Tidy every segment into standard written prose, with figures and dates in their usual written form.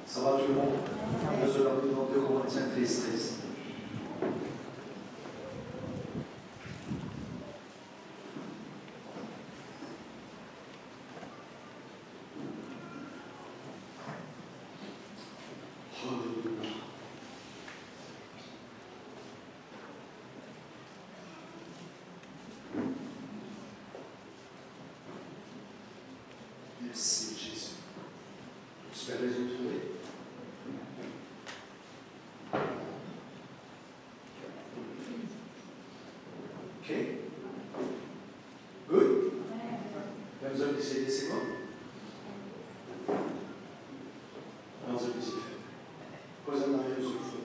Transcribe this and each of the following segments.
Ça va tout le monde? Nous allons dans 2 Corinthiens 13. Merci Jésus. J'espère les retrouver. Ok. Good. Vous avez essayé, c'est quoi? Vous avez essayé. Posez en arrière sur le feu.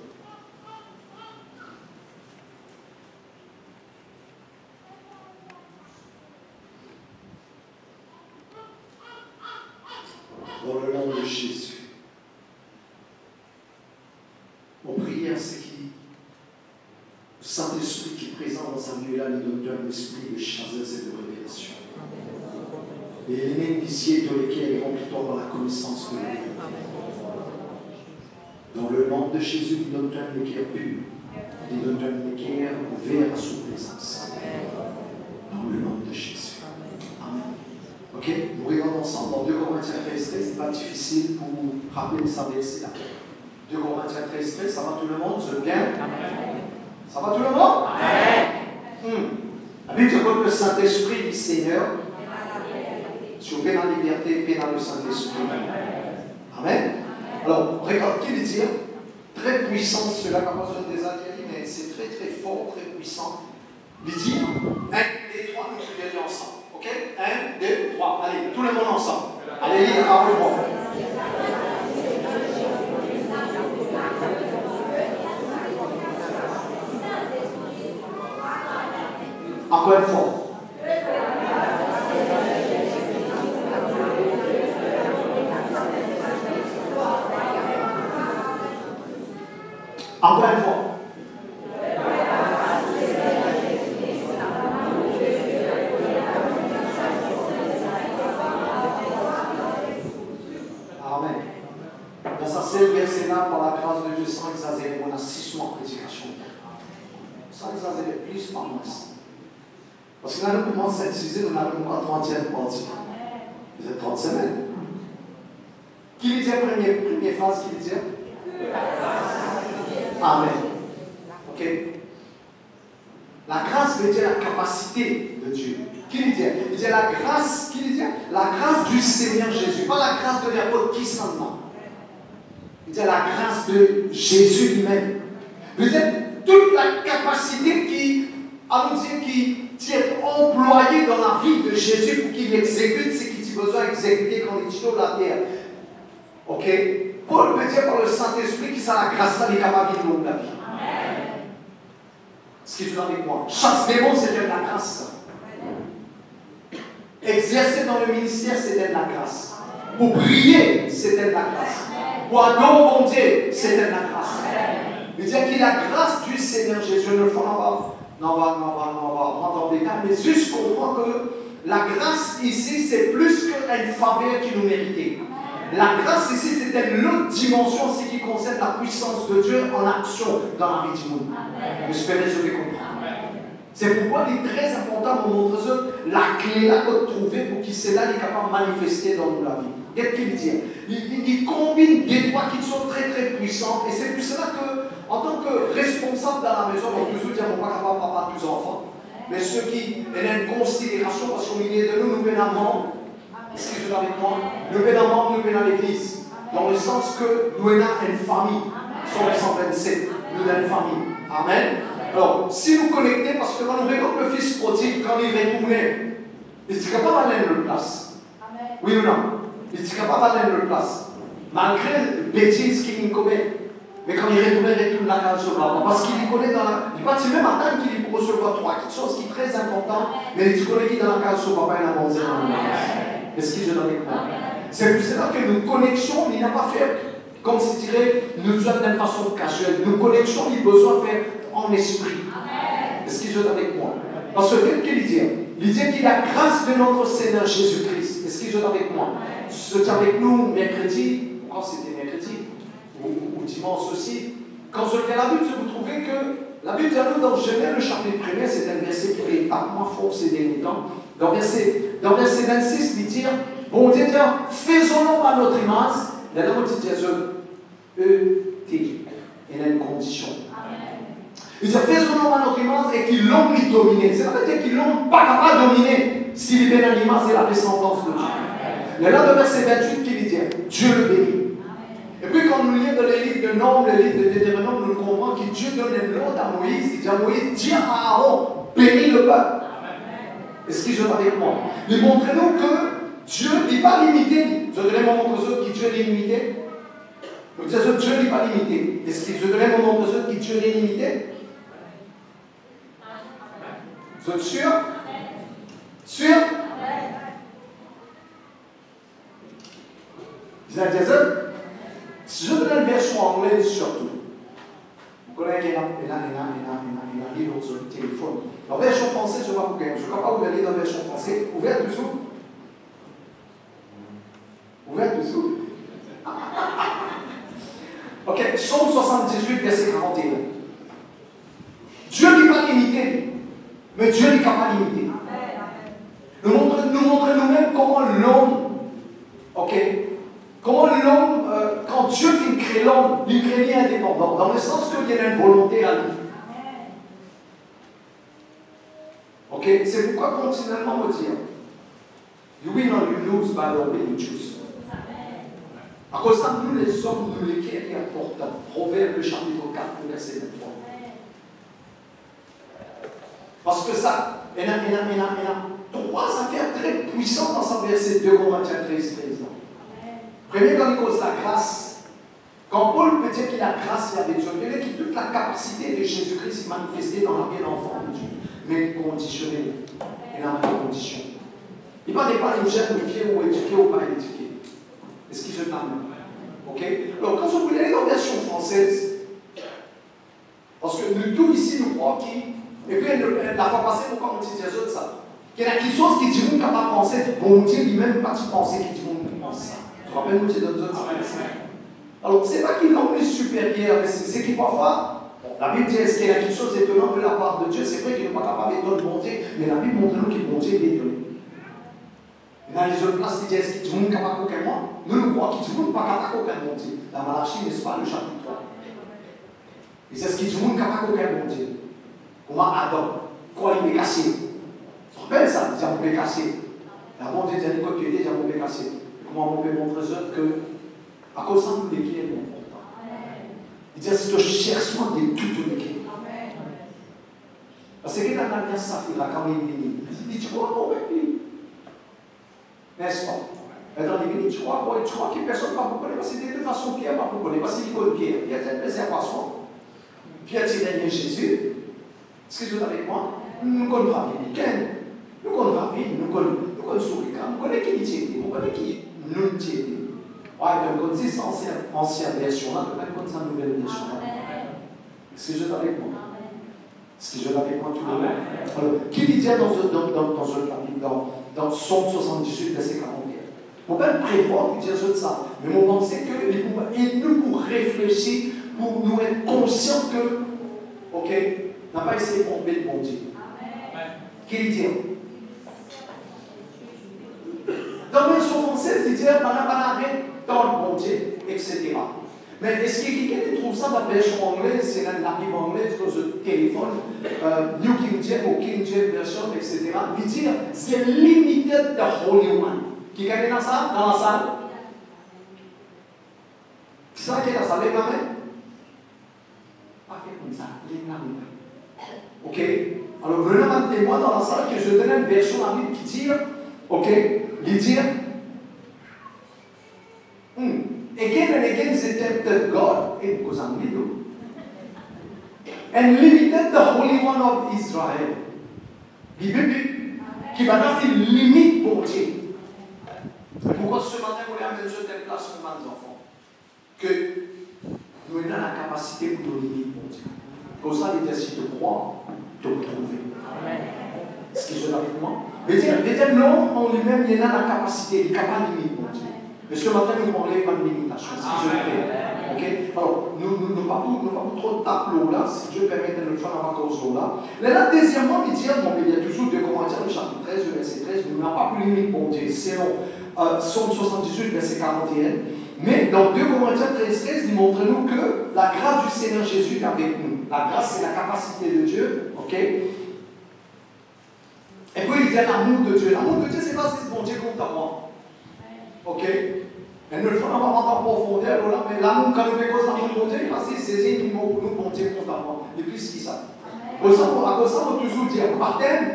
Dans le nom de Jésus. Mon prière, c'est que le Saint-Esprit qui est présent dans un lieu-là nous donne un esprit de sagesse et de révélation. Et les mêmes initiés de lesquels remplis-toi dans la connaissance de Dieu. Dans le nom de Jésus, il donne un équerre pur. Il donne un équerre ouvert à sa présence. Dans le nom de Jésus. Amen. Ok? Nous regardons ensemble dans 2 Corinthiens 13, ce n'est pas difficile pour vous rappeler ça verset-là. 2 Corinthiens 13, ça va tout le monde? Vous êtes bien? Ça va tout le monde? La Bible dit que le Saint-Esprit du Seigneur, si vous paix dans la liberté, paix dans le Saint-Esprit. Amen. Alors, regarde, qu'il dit, très puissant, cela n'a pas besoin des alliés, mais c'est très très fort, très puissant. Il dit, 1, 2, 3, nous je vais aller ensemble. Ok? 1, 2, 3. Allez, tout le monde ensemble. Allez, lire à haute voix. Encore une fois. Encore une fois. Amen. Dans ce seul verset-là, par la grâce de Dieu, sans exagérer, on a 6 mois de prédication. Sans exagérer, plus par mois. Parce que là, nous commençons à utiliser, nous avons encore 30e partie. Vous êtes 30 semaines. Qui lui dit la première phrase qui lui dit? Amen. Ok? La grâce veut dire la capacité de Dieu. Qui lui dit? Il dit la grâce, qui lui dit? La grâce du Seigneur Jésus. Pas la grâce de l'apôtre qui s'en demande. Il dit la grâce de Jésus lui-même. Il dit toute la capacité qui est employée dans la vie de Jésus pour qu'il exécute ce qu'il a besoin d'exécuter quand il est sur la terre. Ok? Paul peut dire par le Saint-Esprit qu'il a la grâce là, il est capable de vivre la vie. Ce qui est avec moi. Chasse démon, c'était de la grâce. Exercer dans le ministère, c'était de la grâce. Pour prier, c'était de la grâce. Pour adorer mon Dieu, c'était de la grâce. Il dit qu'il a la grâce du Seigneur Jésus. Ne fera pas. Non, on va rentrer en détail, mais juste comprendre que la grâce ici, c'est plus qu'une faveur qui nous méritait. La grâce ici, c'était une autre dimension, ce qui concerne la puissance de Dieu en action dans la vie du monde. J'espère que je vais comprendre. C'est pourquoi il est très important de montrer la clé là qu'on trouver pour qu'il soit là, il est capable de manifester dans la vie. Qu'est-ce qu'il dit? Il combine des trois qui sont très très puissants, et c'est pour cela que, en tant que responsable dans la maison, on peut toujours dire on n'est pas capable de papa tous enfants, mais ceux qui ont une considération, parce qu'au milieu de nous, nous venons. Est-ce que vous êtes avec moi? Nous venons à l'église. Dans le sens que nous venons à une famille. Somme 127. Nous venons à une famille. Amen. Alors, si vous connectez, parce que quand nous regardons le fils prodigue, quand il retournait, il était capable d'aller dans le place. Oui ou non? Il était capable d'aller dans le place. Malgré les bêtises qu'il commet. Mais quand il retourne la case sur papa. Parce qu'il connaît dans la. Il va même attendre qu'il peut recevoir trois choses qui sont très importantes. Mais il connaît qu'il est dans la case sur papa et la bonne dans le Est-ce qu'il est dans les coins? C'est pour cela que nos connexions, il n'a pas fait, comme si dirait, nous sommes d'une façon casuelle. Nos connexions, il a besoin de faire en esprit. Est-ce qu'il est avec moi? Parce que qu'est-ce qu'il dit? Il dit qu'il a grâce de notre Seigneur Jésus-Christ. Est-ce qu'il est avec moi? vous êtes avec nous mercredi, quand c'était mercredi, ou dimanche aussi, quand vous regardez la Bible, vous trouvez que la Bible dit à nous dans Genèse, le chapitre 1er, c'est un verset qui est pas moins fort ces derniers temps. Dans verset 26, il dit, bon Dieu, faisons-nous à notre image, la langue dit E-T, il a une condition. Il dit, faisons-nous à notre image et qu'ils l'ont dominé. C'est pas dire qu'ils l'ont pas capable de dominer s'il est bien à l'image et la ressemblance de Dieu. Mais là, le verset 28 qui dit, Dieu le bénit. Et puis quand nous lisons dans les livres de Nombres, les livres de Deutéronome, nous comprenons que Dieu donne l'ordre à Moïse. Il dit à Moïse, dis à Aaron, bénis le peuple. Est-ce qu'ils sont avec moi? Mais montrez-nous que Dieu n'est pas limité. Je donnerai mon montre aux autres qui Dieu est limité. Nous disons que Dieu n'est pas limité. Est-ce que je donnerai mon montre aux autres qui Dieu est limité? Vous êtes sûrs? Sûrs? Vous êtes des autres? Si je donne une version anglaise surtout, vous connaissez qu'il a lu dans son téléphone. La version française, je ne sais pas pourquoi. Je ne sais pas où vous allez dans la version française. Ouvert dessous. Ouvert dessous. Ok, Psaume 78, verset 41. Dieu n'est pas limité, mais Dieu n'est pas limité. Nous montrons nous-mêmes comment l'homme, ok, comment l'homme, quand Dieu fait créer l'homme, il crée indépendant, dans le sens qu'il y a une volonté à lui. Ok, c'est pourquoi continuellement me dire, you win or you lose by the way you choose. À cause de ça, nous les hommes, nous les qui est important. Proverbe chapitre 4, verset 23. Parce que ça, il y a trois affaires très puissantes dans ce verset 2 Corinthiens 13. Premier, quand il cause la grâce, quand Paul peut dire qu'il a grâce avec Dieu, il dit que toute la capacité de Jésus-Christ est manifestée dans la vie de l'enfant de Dieu, mais conditionnée. Il a une condition. Il ne parle pas d'une jeune vieux ou éduqué ou pas éduqué. Est-ce qu'il se parle? Ok? Alors, quand vous allez dans la version française, parce que nous tous ici, nous croyons qu'il. Et puis, la fois passée, pourquoi on dit des autres ça? Qu'il y a quelque chose qui dit qu'on ne peut pas penser, bon Dieu lui-même pas penser qu'il dit qu'on ne pense ça. Je me rappelle, nous disons d'autres autres. Alors, ce n'est pas qu'il l'ont mis supérieur, mais c'est qu'il parfois, la Bible dit est-ce qu'il y a quelque chose d'étonnant de la part de Dieu? C'est vrai qu'il n'est pas capable d'étonner bon Dieu, mais la Bible montre-nous qu'il bon Dieu est étonné. Dans les autres places, il dit est-ce qu'il dit capable aucun moi? Nous, nous croyons qu'il dit pas capable aucun bon Dieu. La Malachie, n'est-ce pas, le chapitre 3. Il dit est-ce qu'il dit capable aucun bon Dieu? Comment Adam, quand il est cassé? Tu te rappelles ça? Il dit on peut casser. La bon Dieu dit quand tu es déjà on peut casser. Comment on peut montrer aux autres que, à cause de ça, nous l'équilibre est important. Il dit c'est le cherchement de tout l'équilibre. Parce que dans l'alliance Saphira, quand il est venu, il dit tu crois qu'on va lui? N'est-ce pas? Maintenant, il dit tu crois que personne ne va vous connaître, parce que de toute façon, Pierre ne va vous connaître, parce qu'il connaît Pierre. Pierre est un préservation. Pierre dit derrière Jésus. Est-ce que vous êtes avec moi? Nous connaissons pas bien. Nous connaissons pas bien. Nous connaissons Sourika. Nous connaissons qui dit. Nous connaissons qui nous dit. Ouais, donc, on dit cette ancienne version-là, on va cette nouvelle version-là. Est-ce que vous êtes avec moi? Est-ce que vous êtes avec moi tout le monde? Alors, qui dit dans ce chapitre, dans Psaume 78, verset 41? On peut prévoir pour dire ça, mais on pense que nous pour réfléchir, pour nous être conscients que, ok, n'a pas essayé de tromper le bon Dieu. Qui dit? Dans la version française, il dit dans le bon Dieu, etc. Mais est-ce que quelqu'un trouve ça dans la version anglaise, c'est la Bible anglaise, dans le téléphone, New King James ou King James version, etc. Il dit c'est limited the Holy One. Qui est dans ça? Dans la salle? C'est ça qui est dans la salle, lève la main. Pas fait comme ça, lève la main. Ok? Alors, venez un témoin dans la salle que je donne une version à Bible qui dit, ok, il dit, again and again they tempted God, et because I'm little, and limited the Holy One of Israel. Bible qui va faire une limite pour Dieu. Pourquoi ce matin, vous voulez amener sur telle place pour mes enfants? Que nous avons la capacité pour nous limiter pour Dieu. Pour ça, il dit si tu crois, te retrouver. Est-ce que je l'ai avec moi? Mais dire, l'homme en lui-même, il a la capacité, il est capable de limiter pour Dieu. Mais ce matin, nous parlons pas de limitation, si je prie. Ok? Alors, nous ne parlons pas trop de tableau là, si Dieu permet de nous faire la cause là. Là, deuxièmement, il dit, il y a toujours 2 Corinthiens, le chapitre 13, le verset 13, nous n'avons pas plus limite pour Dieu. Selon Psaume 78, verset 41. Mais dans 2 Corinthiens 13, 13, il montre-nous que la grâce du Seigneur Jésus est avec nous. La grâce, c'est la capacité de Dieu. Ok? Et puis il dit l'amour de Dieu. L'amour de Dieu, c'est pas si bon Dieu compte à moi. Ok? Elle ne le fera pas en profondeur, là, mais l'amour, quand nous faisons l'amour de Dieu, parce qu'il saisit nous, bon Dieu compte à moi. Et puis, c'est ça. À cause ça, on peut toujours dire, baptême,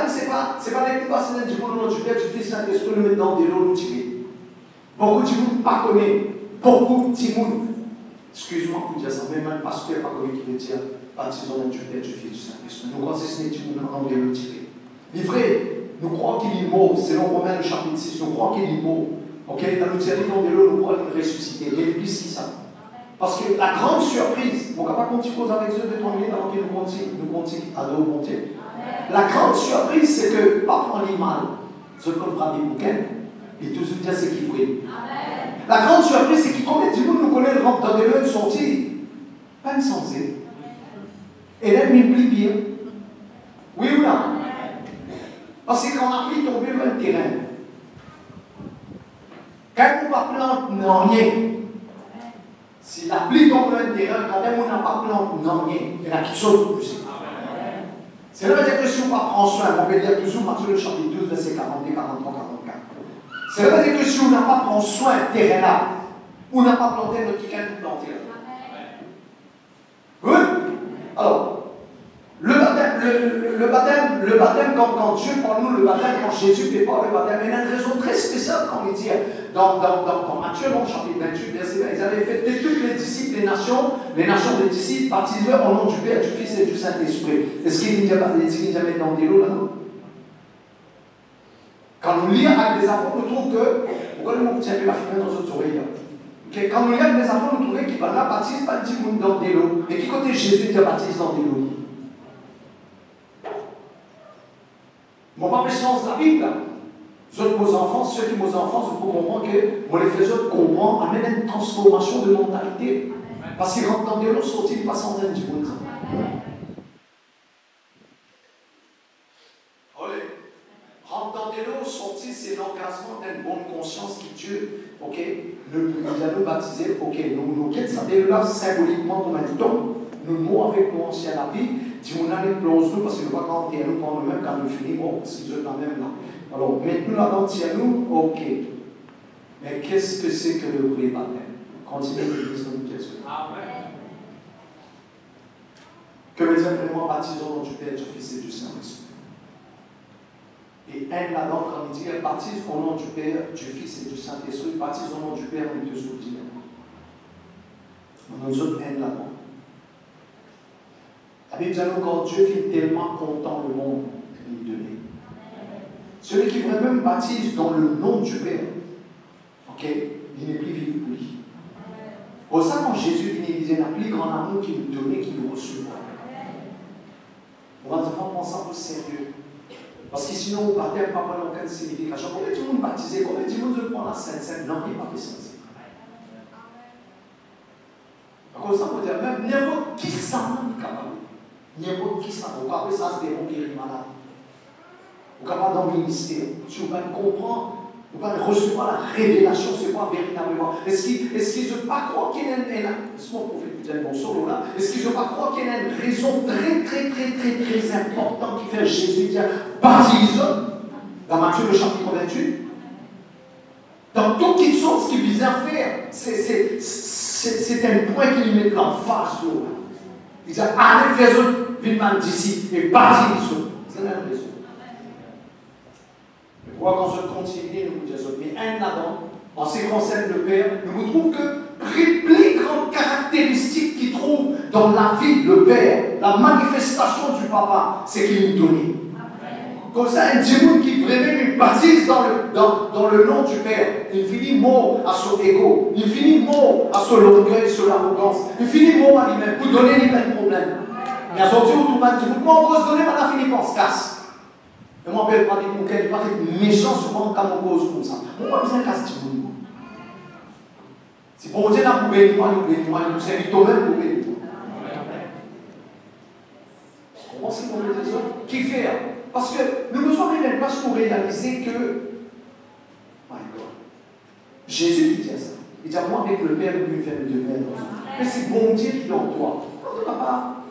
c'est pas les plus passionnels du monde, du Père, du Fils, Saint-Esprit, nous mettre dans des lots, nous tirer. Beaucoup de gens ne pas connaissent. Beaucoup de gens, excuse-moi pour dire ça, même un pasteur pas connu qui veut dire, baptisons du Père, du Fils, du Saint-Esprit. Nous croyons que c'est des gens dans des lots tirés. Il est vrai, nous croyons qu'il est mort, selon Romains, le chapitre 6, nous croyons qu'il est mort. Ok, dans le dialogue dans de l'eau, nous croyons qu'il est ressuscité. Il est plus que ça. Parce que la grande surprise, on ne va pas continuer avec eux de 3 minutes avant que nous continuons à nous monter. La grande surprise, c'est que, pas prendre les mal, je comprends des bouquins, et tout ce dire c'est qui brille. La grande surprise, c'est qu'il connaît du monde, nous connaît le rentre dans de l'eau, une sortie, pas une sensée. Et là, il me plie bien. Oui ou non? Parce que quand on a pris tomber le terrain, quand on ne plante pas rien, si la pluie tombe dans le terrain, quand on n'a pas plante rien, il y en a qui sautent tout poussé. C'est là que si on ne prend soin, on peut dire toujours Matthieu le chapitre 12, verset 42, 43, 44. C'est là que si on n'a pas pris soin du terrain là, on n'a pas planté notre quelqu'un pour planter là. Oui? Alors, le baptême, quand Dieu parle nous, le baptême, quand Jésus prépare le baptême, il y a une raison très spéciale quand il dit dans Matthieu, dans le chapitre 28, verset 20, ils avaient fait de toutes les disciples, les nations des disciples, baptisés au nom du Père, du Fils et du Saint-Esprit. Est-ce qu'il dit jamais dans des lots là-dedans? Quand nous lisons avec des apôtres, nous trouvons que, pourquoi nous tiens la fumée dans notre oreille là? Quand nous lisons avec des apôtres, nous trouvons qu'ils là baptisent pas du monde dans des lots. Et qui côté Jésus dit baptise dans des lots? Mon pas sens de la Bible. Vos enfants, ceux qui vos enfants, vous pouvez comprendre que moi les faisons comprendre, amène une transformation de mentalité. Parce qu'ils rentrent dans des lots, sortis, ils passent en train du monde. Rentre dans des lots, sortis, c'est l'engagement d'une bonne conscience qui Dieu, ok, nous a nous baptisé, ok, nous quittons ça là symboliquement comme un don. Nous mourons avec nous anciens la vie. Si on a les plonge nous, parce que nous ne pouvons pas compter nous quand nous-mêmes, quand nous finissons, parce qu'ils sont la même là. Alors, mettons la dentière nous, ok. Mais qu'est-ce que c'est que le vrai baptême? Continuez l'église de nous, Jésus. Que veut dire vraiment baptisons au nom du Père, du Fils et du Saint-Esprit? Et un là-dedans, quand il dit baptise au nom du Père, du Fils et du Saint-Esprit, baptise au nom du Père, on te soutient. On nous autres un là-dedans. La Bible dit quand Dieu est tellement content le monde, il donne. Celui qui vraiment baptise dans le nom du Père, ok, il n'est plus vivant pour lui. Pour ça, quand Jésus vient, il disait, il y a plus grand amour qu'il nous donnait, qu'il nous recevra. On va devoir penser un peu sérieux. Parce que sinon, au baptême, pas prendre aucune signification. Combien de monde baptisé? Combien de monde prend la Sainte-Sainte? Non, il n'est pas besoin. Comme ça, on peut dire, même n'importe qui s'en est capable. N'importe qui s'en est capable. Ça, c'est des gens qui sont malades. Vous êtes capable dans le ministère. Si vous pouvez comprendre, vous pouvez recevoir la révélation, c'est quoi véritablement. Est-ce qu'ils ne pas croire qu'il y a Est-ce qu'ils ne pas croire qu'il y a une raison très importante qui fait Jésus dire baptise dans Matthieu le chapitre 28? Dans toute petite chose qu'il visait à faire, c'est un point qu'il met en face. Il dit allez, faisons vite d'ici et baptise. C'est la raison. Pourquoi quand je continue, nous vous disons, mais un là-dedans, en ce qui concerne le Père, nous vous trouvons que plus grande caractéristique qu'il trouve dans la vie, le Père, la manifestation du Papa, c'est qu'il nous donne. Comme ça, un démon qui vraiment lui baptise dans le nom du Père, il finit mort à son ego, il finit mort à son orgueil, sur l'arrogance, il finit mort à lui-même, pour donner les mêmes problèmes. Mais à son Dieu, tout le monde dit, pourquoi on cause donner, maintenant finit par se casse. Et moi, je ne pas dire qu'il n'est pas méchant souvent quand on cause comme ça. Moi, je ne casse pas. Si bon Dieu n'a pas béni moi, nous servir toi-même pour bénir. Comment c'est qu'on veut dire ça? Qui fait? Parce que nous besoin de une place pour réaliser que, my God, Jésus qui dit ça. Il dit à moi avec le Père, nous lui faisons de même. Mais c'est bon Dieu qui est en toi. On ne va pas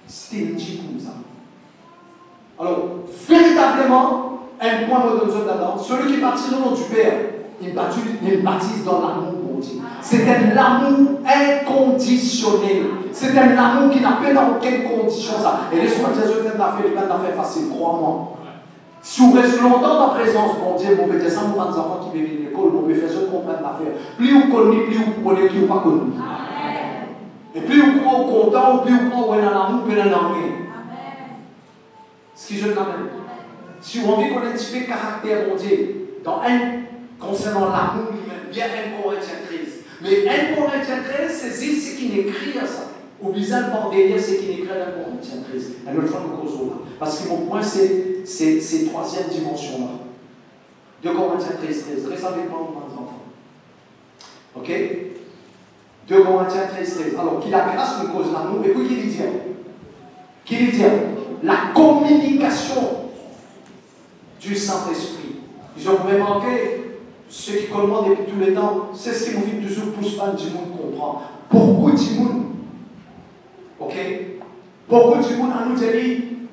stingy comme ça. Alors, véritablement, un point de nous là-dedans, celui qui baptise au nom du Père, il baptise dans l'amour pour Dieu. C'est un amour inconditionnel. C'est un amour qui n'a pas dans aucune condition. Ça. Et laisse-moi dire, je vais faire une affaire facile, crois-moi. Si vous restez longtemps dans la présence, bon Dieu, vous pouvez descendre aux enfants qui viennent à l'école, vous pouvez faire ce qu'on comprenne l'affaire. Plus vous connaissez, plus vous connaissez, plus vous pas connu. Et plus vous croyez au content, plus vous croyez dans l'amour, plus dans l'amour. Ce qui je l'amène. Si vous avez qu'on ait un petit peu de caractère, mon Dieu, dans concernant l'amour lui-même, bien 1 Corinthiens 13. Mais 1 Corinthiens 13, c'est ce qui écrit à ça. Au bizarre, par derrière, c'est qui écrit à 1 Corinthiens 13. Un autre fois, nous causons là. Parce que mon point, c'est cette troisième dimension-là. 2 Corinthiens 13, 13. Reste avec moi, mes enfants. Ok? 2 Corinthiens 13, 13. Alors, qui la grâce nous cause l'amour, et puis qui lui dit? Qui lui dit? La communication du Saint-Esprit. Ils ont vraiment manqué, ceux qui commandent depuis tous les temps, c'est ce qui nous fait toujours plus pas du monde comprendre. Beaucoup du monde, ok? Beaucoup du monde à nous dire,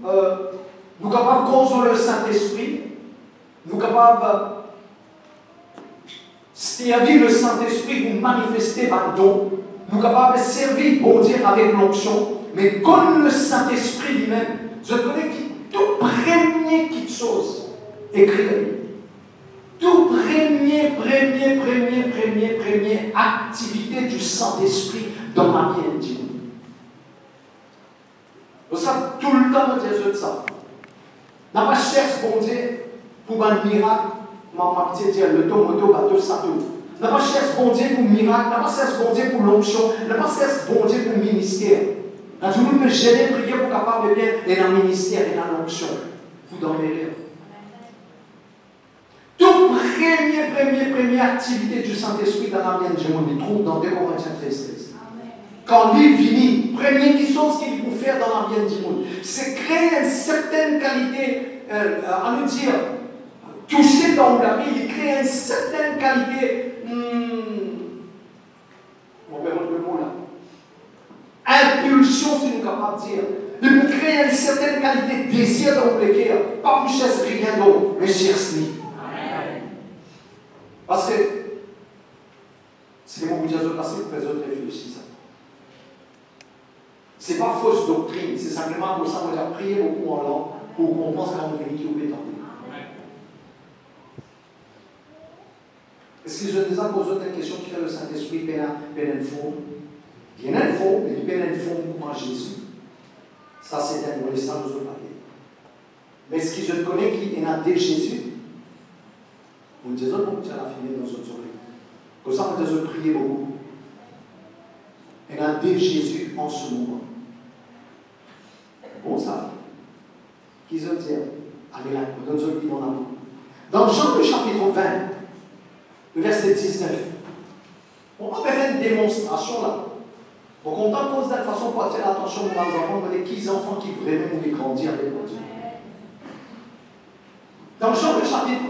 nous sommes capables de consoler le Saint-Esprit, nous sommes capables de servir le Saint-Esprit pour manifester un don, nous sommes capables de servir bon Dieu avec l'onction, mais comme le Saint-Esprit lui-même, je connais qui tout premier qui chose écrit. Tout première activité du Saint-Esprit dans ma vie intime. Vous savez, tout le temps, on dit ça. N'a pas cherché bon Dieu pour un miracle, ma petite dire le dos, moto, bateau, sato. N'a pas cherché bon Dieu pour miracle, n'a pas cherché bon Dieu pour l'onction, n'a pas cherché bon Dieu pour ministère. Quand tout le monde peut gêner, prier pour capable de bien, et dans le ministère, et dans l'onction. Vous dormez. Toute première activité du Saint-Esprit dans la vie de Dieu, on le trouve dans 2 Corinthiens 13. Quand lui finit, première chose qu'il faut faire dans la vie de Dieu, c'est créer une certaine qualité, à nous dire, toucher dans la vie, il crée une certaine qualité, on va mettre le mot là, impulsion, si nous sommes capables de dire. Il vous crée une certaine qualité de désir dans le cœur, pas pour chercher rien d'autre, mais chercher. Parce que c'est les mots que vous avez passés pour faire autres réfléchir ça. Ce n'est pas fausse doctrine, c'est simplement pour ça qu'on a prié beaucoup en langue pour qu'on pense quand on vient qui vous est tenté. Est-ce que je déjà posé une question qui fait le Saint-Esprit pénètre fond? Il y en a un fond, mais il pénètre fond pour moi Jésus. Ça, c'est un bon instant de nous parler. Mais est-ce que je connais qui est un de Jésus? Vous me dites, non, tu as la finir dans notre oreille. Comme ça, on a prié beaucoup. Il y a de Jésus en ce moment. Bon, ça. Qui se dit? Allez là, on donne ce dans l'amour. Dans Jean le chapitre 20, le verset 19, on va faire une démonstration là. Donc on t'en pose de la façon pour attirer l'attention de nos enfants, mais qui enfants qui vraiment vont grandir avec Dieu. Dans Jean le chapitre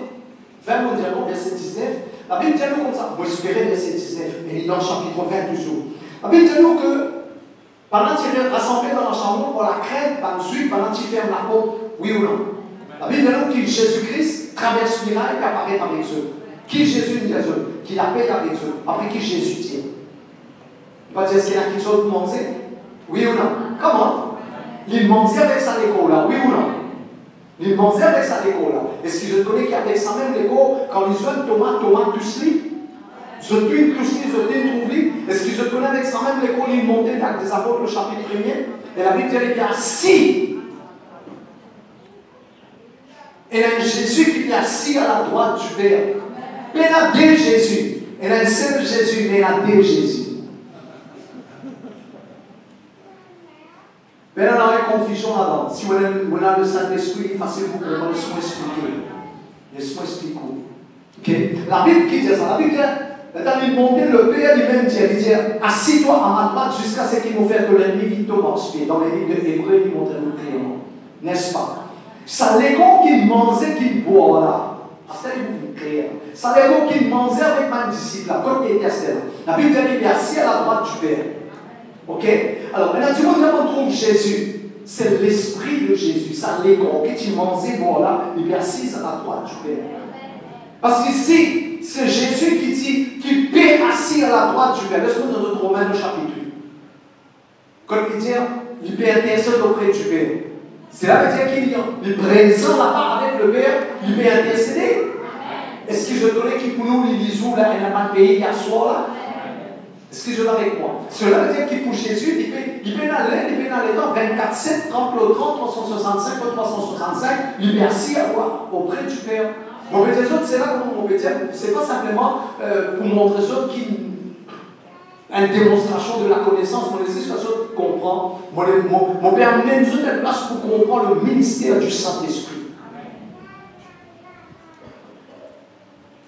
20, mondialement, verset 19, la Bible dit nous comme ça. Vous espérez verset 19, mais il est dans le chapitre 20 toujours. La Bible dit nous que pendant qu'il est rassemblé dans la chambre, on la crainte par suite, pendant qu'il ferme la porte, oui ou non. La Bible dit nous que Jésus-Christ traverse l'Irak et apparaît avec eux. Qui Jésus dit à eux? Qui la paix avec eux? Après qui Jésus tient? Pas dire est-ce qu'il y a quelque chose de manger? Oui ou non? Comment? Il mangeait avec sa déco là, oui ou non? Il mangeait avec sa déco là. Est-ce que je connais qu'avec sa même déco, quand ils ont tomate toussli, je tuine toussli, je tuine trouvli, est-ce que je connais avec sa même déco, il montait dans des apôtres le chapitre 1er, et la Bible dit qu'il est assis. Et là, Jésus qui est assis à la droite du Père. Mais il a deux Jésus. Il a un seul Jésus, mais il a deux Jésus. Mais on a une confusion là-dedans. Si on a le Saint-Esprit, il est facile pour comprendre, laisse-moi expliquer. Laisse-moi expliquer. Okay? La Bible qui dit ça, la Bible dit, Maintenant, il montait le Père lui-même, il disait, assis-toi à ma droite jusqu'à ce qu'il nous fasse que l'ennemi vite au morceau. Dans les livres de Hébreux, il montre nous clairement. N'est-ce pas? Ça les gars qui mangeait, qui boit là. C'est clair. Ça les gars qui mangeait avec ma disciple là, comme il était là. La Bible dit qu'il est assis à la droite du Père. Ok? Alors maintenant, tu vois, on trouve Jésus. C'est l'esprit de Jésus. Ça les gars qui mangeait, boit là, il est assis à la droite du Père. Parce qu'ici, c'est Jésus qui dit qu'il paie assis à la droite du Père. Laisse-moi dans notre Romains chapitre 8. Comme il dit, il paie intercède auprès du Père. Cela veut dire qu'il est présent là-bas avec le Père, il peut intercéder. Est-ce que je donnais qui pour nous, les bisous, là, il n'a pas payé hier soir là? Est-ce que je l'ai avec moi? Cela veut dire qu'il pour Jésus, il peut aller dans 24/7, 30 le 30, 365, 365, il est assis auprès du Père. Mon petit autres, c'est là qu'on peut dire, c'est pas simplement pour montrer ça une démonstration de la connaissance, mon laissez ça comprend. Mon Père même nous une place pour comprendre le ministère du Saint-Esprit.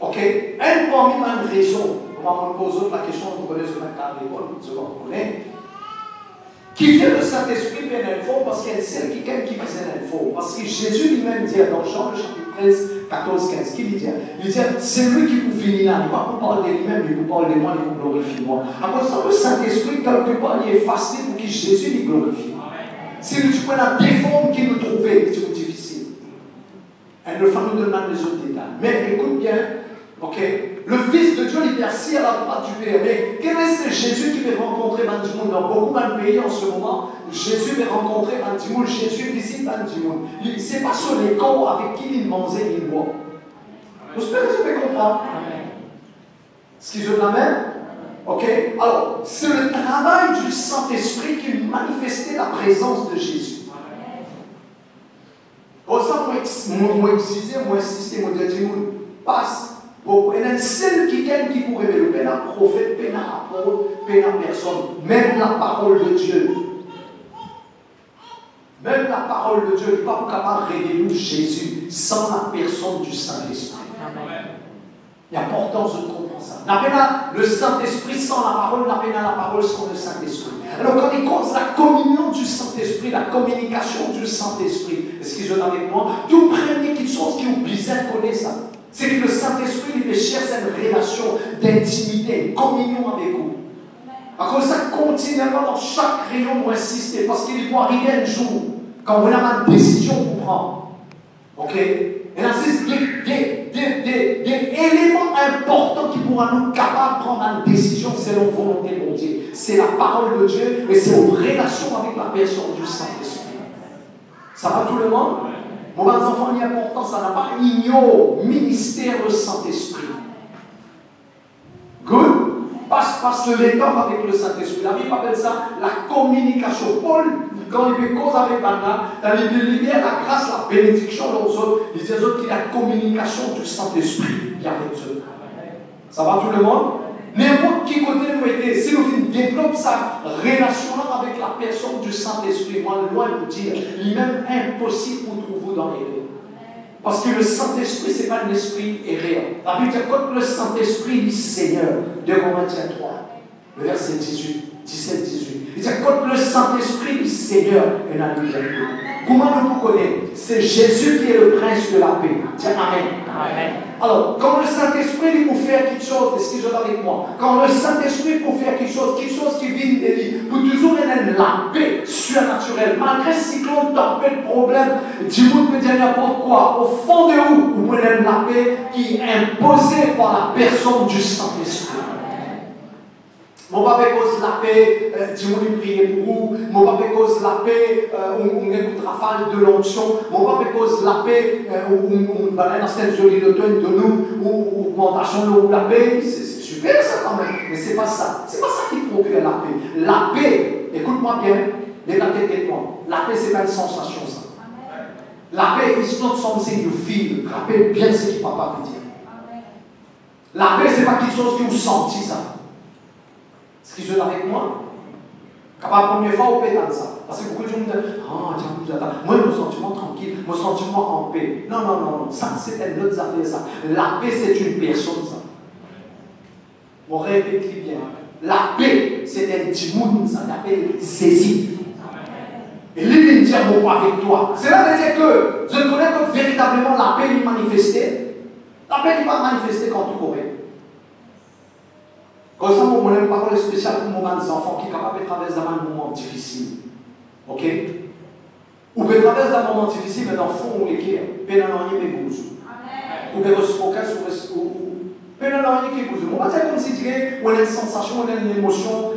Ok? Un parmi les raisons, on va me poser la question, vous connaissez ce cadre d'école, vous connaissez. Qui fait le Saint-Esprit bien l'info parce qu'il y a celle qui faisait l'info. Parce que Jésus lui-même dit dans Jean, le chapitre 13, 14, 15, qu'il dit, c'est lui qui vous finit là, il ne va pas parler de lui-même, il vous parle de moi, il vous glorifie moi. À cause de le Saint-Esprit, quelque part, il est facile pour que Jésus lui glorifie. Si tu peux la défendre qu'il nous trouvait, c'est difficile. Elle ne va nous donner les autres détails. Mais écoute bien, ok, le Fils de Dieu, il est assis à la droite du Père. Mais quel est ce Jésus qui va rencontrer Bandimoun? Dans beaucoup de pays en ce moment, Jésus va rencontrer Bandimoun, Jésus visite Bandimoun. Ce n'est pas sur les corps avec qui il mangeait, il boit. Vous pouvez comprendre? Ce qui je l'amène? Ok? Alors, c'est le travail du Saint-Esprit qui manifestait la présence de Jésus. Pour ça, moi, insister, moi, dire, passe. Il y a celle qui pourrait révéler, un prophète, un apôtre, une personne, même la parole de Dieu. Même la parole de Dieu n'est pas capable de révéler Jésus sans la personne du Saint-Esprit. Il est important de comprendre ça. Le Saint-Esprit sans la parole, la parole sans le Saint-Esprit. Alors quand il cause la communion du Saint-Esprit, la communication du Saint-Esprit, est-ce que je l'ai avec moi? Tout premier quelque chose qui vous besoin de connaître ça. C'est que le Saint-Esprit, il cherche une relation d'intimité, une communion avec vous. À cause de ça, continuellement, dans chaque réunion, vous insistez, parce qu'il doit arriver un jour, quand vous avez une décision pour prendre. Ok? Et là, c'est des éléments importants qui pourront nous capables de prendre une décision selon la volonté de Dieu. C'est la parole de Dieu, et c'est une relation avec la personne du Saint-Esprit. Ça va tout le monde? Mon enfant, il est important, ça n'a pas ignoré ministère du Saint-Esprit. Good? Passe le temps avec le Saint-Esprit. La Bible appelle ça la communication. Paul, quand il cause avec Bana, il libère la grâce, la bénédiction aux autres. Il dit aux autres qu'il y a la communication du Saint-Esprit qui est avec eux. Ça va tout le monde? N'importe qui côté nous était, si nous développons sa relation avec la personne du Saint-Esprit, moi, loin de vous dire, il est même impossible pour trouver dans les rêves. Parce que le Saint-Esprit, ce n'est pas un esprit errant. La Bible dit que le Saint-Esprit dit Seigneur, de Corinthiens 3, le verset 18, 17, 18. Il dit que le Saint-Esprit dit Seigneur, et n'a pas de comment nous vous connaissons? C'est Jésus qui est le prince de la paix. Dis Amen. Amen. Alors, quand le Saint-Esprit pour faire quelque chose, est-ce que je l'ai avec moi? Quand le Saint-Esprit pour faire quelque chose qui vient de lui, pour toujours donner la paix surnaturelle, malgré cyclone, tempête, problème, dis-moi peut dire n'importe quoi, au fond de vous, vous prenez la paix qui est imposée par la personne du Saint-Esprit. Mon papa cause la paix, dis-moi de prier pour vous. Mon papa cause la paix, on écoute rafale de l'onction. Mon papa cause la paix, on balade dans cette jolie d'automne de nous, ou augmentation de la paix. C'est super ça quand même, mais c'est pas ça. C'est pas ça qui procure la paix. La paix, écoute-moi bien, lève la tête avec moi. La paix, c'est pas une sensation ça. La paix, it's not something you feel. Rappelle bien ce que papa veut dire. La paix, c'est pas quelque chose que vous sentez ça. Est-ce que je l'ai avec moi? Quand la première fois, on peut dans ça. Parce que beaucoup de gens me disent, moi, mon sentiment tranquille, mon sentiment en paix. Non, non, non, non. Ça, c'est une autre affaire, ça. La paix, c'est une personne, ça. On répète bien. La paix, c'est un timoun, ça s'appelle saisie. Et lui, il dit mon avec toi. Cela veut dire que je connais que véritablement la paix lui manifestait. La paix lui va manifester quand tu correct. Comme ça, mon une parole spéciale pour mon des enfants qui sont capables de traverser un moment difficile. Ok? Ou peut traverser un moment difficile, mais dans le fond, on l'équipe. Peine à l'ennuyer, mais vous. Ou peut se focaliser sur peine à l'ennuyer, mais vous. On va dire comme si dirait, on a une sensation, on a une émotion,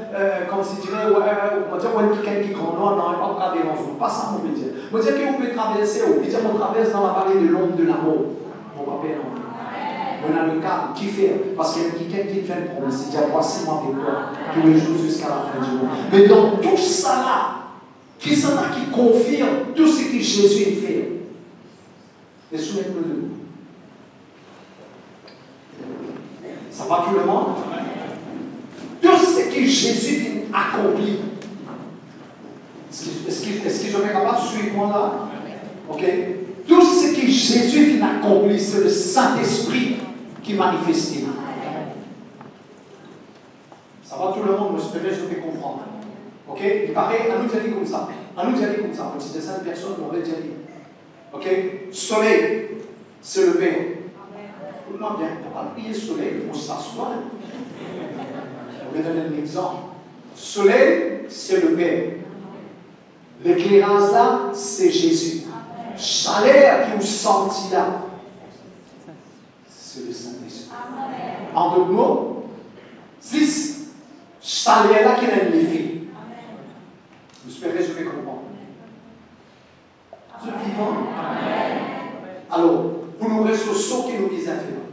comme si dirait, on va dire, on a quelqu'un qui grandit, on n'a pas de dérange. Pas ça, mon métier. On va dire que vous pouvez traverser, on traverse dans la vallée de l'ombre de la mort. On va pas non. On a le cadre qui fait, parce qu'il y a quelqu'un qui fait une promesse, il dit voici moi avec toi, tous les jours jusqu'à la fin du monde. Mais dans tout ça là, qui s'en a qui confirme tout ce que Jésus fait. Et souvenez-vous de nous. Ça va tout le monde? Tout ce que Jésus accomplit. Est-ce que je suis capable de suivre moi là? Ok? Tout ce que Jésus vient accomplir, c'est le Saint-Esprit qui manifeste. Ça va tout le monde, j'espère que je vais comprendre. Ok? Il paraît, à nous dire comme ça. À nous dire comme ça. Si c'est ça, personne m'aurait dit. Ok? Soleil, c'est le Père. Écoute-moi bien, on va prier soleil pour s'asseoir. Je vais donner un exemple. Soleil, c'est le Père. L'éclairage là, c'est Jésus. Chaleur qui vous sentit là, c'est le Saint-Esprit. En d'autres mots, 6, chaleur là qui a un effet. J'espère que je vais comprendre. Je suis vivant. Alors, pour nous rester ce qui nous disent à faire,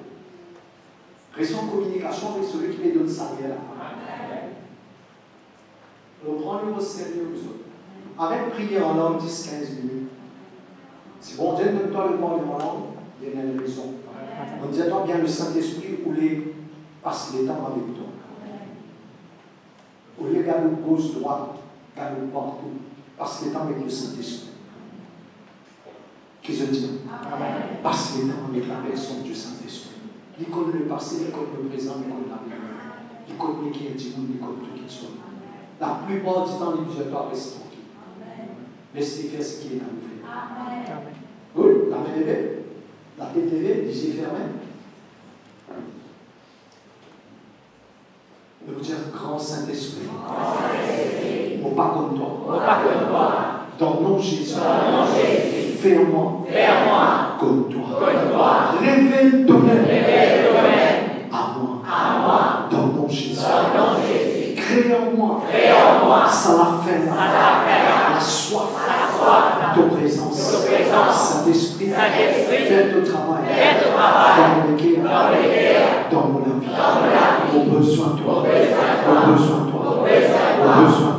restons en communication avec celui qui nous donne sa vie là. Alors, prenez-le au sérieux, vous autres. Avec prière en langue 10-15 minutes. Si bon Dieu donne-toi le parler en langue, il y a une raison. On dit à toi bien le Saint-Esprit ou les passe les temps avec toi. Au lieu d'aller gauche, droite, d'aller partout, passe les temps avec le Saint-Esprit. Qui se dit? Passe les temps avec la personne du Saint-Esprit. Il connaît le passé, il connaît le présent, il connaît l'avenir. Il connaît qui est dit, il connaît tout qui soit. La plupart du temps, il dit, toi, reste tranquille. Laissez faire ce qu'il est à nous faire. Oui, la main levée, la tête levée, les yeux fermés. Je vous dire, grand Saint-Esprit, mon pas comme toi. Dans le nom de Jésus, fais-moi comme toi. Révèle toi-même à moi. Dans le nom de Jésus. Crée en moi, ça la fait la soif de présence. Saint-Esprit, fais ton travail dans mon cœur, dans mon avis. Au besoin de toi, au besoin de toi, au besoin de toi.